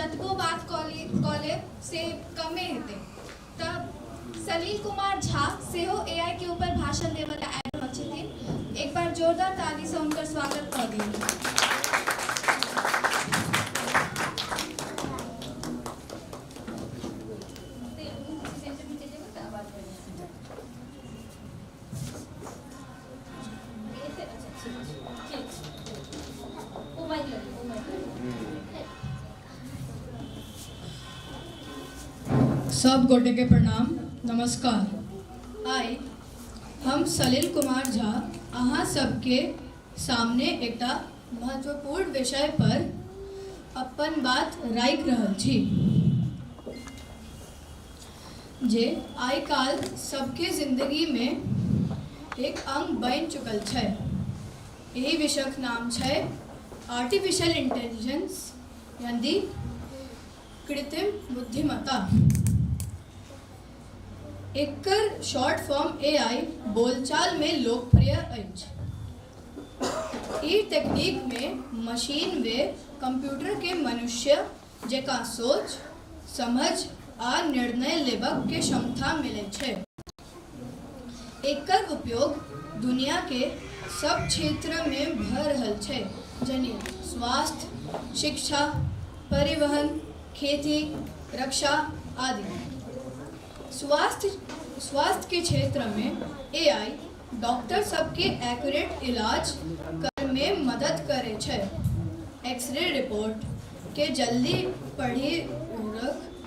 जतको बात कॉले से कमे हेते तब सलील कुमार झा सेहो एआई के ऊपर भाषण देवला आयल छथिन। एक बार जोरदार ताली से उनकर स्वागत कर दियौ। सब गोटे के प्रणाम, नमस्कार। आई हम सलील कुमार झा अहाँ सबके सामने एकटा महत्वपूर्ण विषय पर अपन बात राखि रहल छी जे आइ काल सबके जिंदगी में एक अंग बनि चुकल छै। यही विषयक नाम छै आर्टिफिशियल इंटेलिजेंस यानी कृत्रिम बुद्धिमत्ता। एकर शॉर्ट फॉर्म एआई बोलचाल में लोकप्रिय अछि। ई तकनीक में मशीन वे कंप्यूटर के मनुष्य जेका सोच समझ आ निर्णय लेबक के क्षमता मिले छै। एकर उपयोग दुनिया के सब क्षेत्र में भ रहल छै, जैसे स्वास्थ्य, शिक्षा, परिवहन, खेती, रक्षा आदि। स्वास्थ्य के क्षेत्र में एआई डॉक्टर सबके एक्यूरेट इलाज कर में मदद करे छै। एक्सरे रिपोर्ट के जल्दी पढ़ी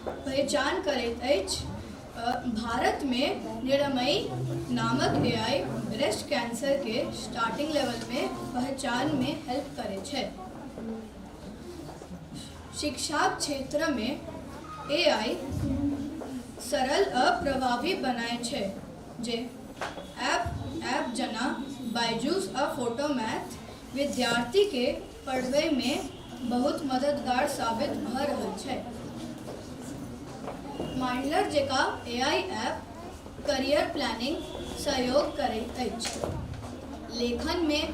पहचान करैत अछि। भारत में निरामयी नामक एआई ब्रेस्ट कैंसर के स्टार्टिंग लेवल में पहचान में हेल्प करे छै। शिक्षा क्षेत्र में एआई सरल आ प्रभावी बनाए छै, जे ऐप जना बायजूस आ फोटोमैथ विद्यार्थी के पढ़वे में बहुत मददगार साबित भ रहल छै। माइंडलर जेका एआई ऐप करियर प्लानिंग सहयोग करैत अछि। लेखन में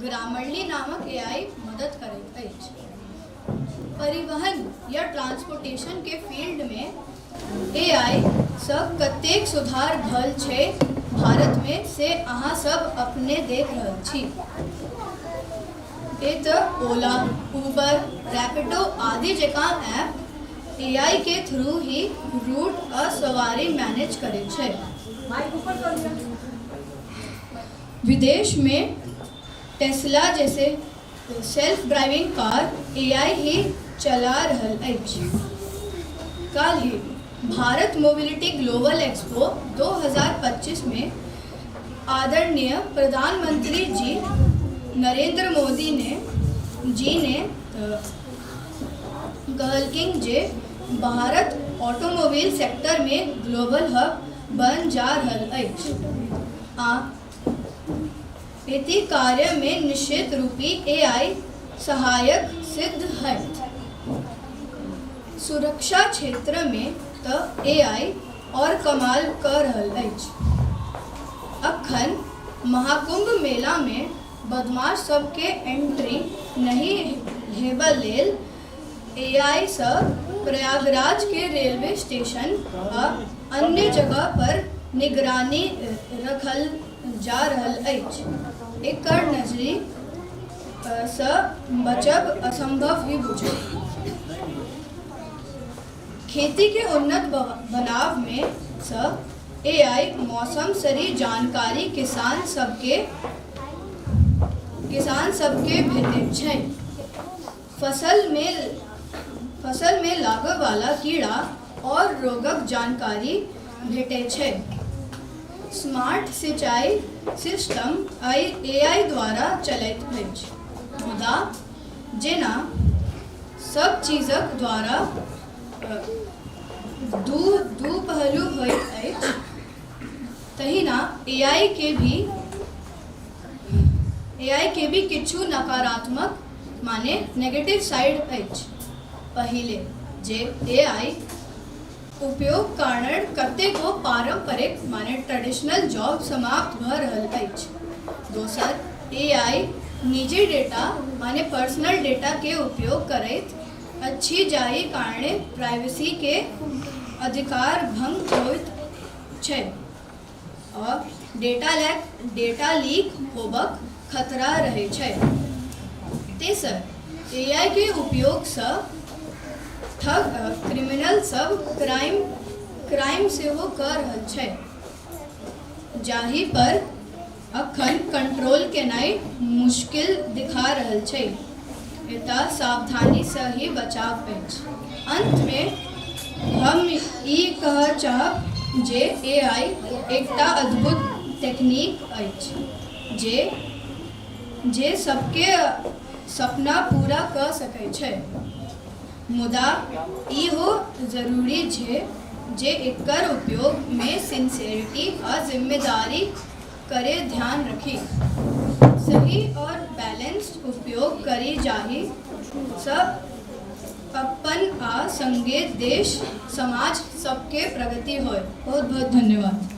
ग्रामरली नामक एआई मदद करैत अछि। परिवहन या ट्रांसपोर्टेशन के फील्ड में एआई सब कतेक सुधार भल छै भारत में से अहाँ सब अपने देख रहल छी। ओला, उबर, रैपिडो आदि जेका ऐप एआई के थ्रू ही रूट आ सवारी मैनेज करे छै। विदेश में टेस्ला जैसे सेल्फ ड्राइविंग कार एआई ही चला रहल अछि। काल ही भारत मोबिलिटी ग्लोबल एक्सपो 2025 में आदरणीय प्रधानमंत्री जी नरेंद्र मोदी ने कहलकिन जे भारत ऑटोमोबाइल सेक्टर में ग्लोबल हब बन जा रहल अछि आ एति कार्य में निश्चित रूपी एआई सहायक सिद्ध है। सुरक्षा क्षेत्र में तो एआई और कमाल कर रहल अछि। अखन महाकुंभ मेला में बदमाश सबके एंट्री नहीं हेबा लेल एआई से प्रयागराज के रेलवे स्टेशन आ अन्य जगह पर निगरानी रखल जा रहल अछि। एकर नजरी से बचब असंभव ही बुझल। खेती के उन्नत बनाव में से एआई मौसम सरी जानकारी किसान सबके भेटैत छै। फसल में लागय वाला कीड़ा और रोगक जानकारी भेटैत छै। स्मार्ट सिंचाई सिस्टम एआई द्वारा चलैत अछि। मुदा जेना सब चीजक द्वारा दू पहलू होइत अछि, तहिना एआई के भी किछु नकारात्मक माने नेगेटिव साइड अछि। पहिले जे एआई उपयोग कारण कतेको पारंपरिक माने ट्रेडिशनल जॉब समाप्त भ रहल अछि। दोसर एआई निजी डेटा माने पर्सनल डेटा के उपयोग करैत अच्छी जाहि कारणे प्राइवेसी के अधिकार भंग होइत छै और डेटा लीक होबक खतरा रहै छै। तेसर, एआई के उपयोग से ठग क्रिमिनल सब क्राइम सेहो कर रहल छै, जाहि पर अखन कंट्रोल केनाइ मुश्किल दिखा रहल छै। एतऽ सावधानी से ही बचाव अछि। अंत में हम ई कह चाहब जे एआई एकटा अद्भुत तकनीक अछि जे सबके सपना पूरा कर सकै छै, मुदा इहो जरूरी छै जे एकर उपयोग में सिंसियरिटी और जिम्मेदारी करे ध्यान रखी। सही और बैलेंस्ड उपयोग करी जाहि सब अपन आ संगे देश समाज सबके प्रगति होय। बहुत बहुत धन्यवाद।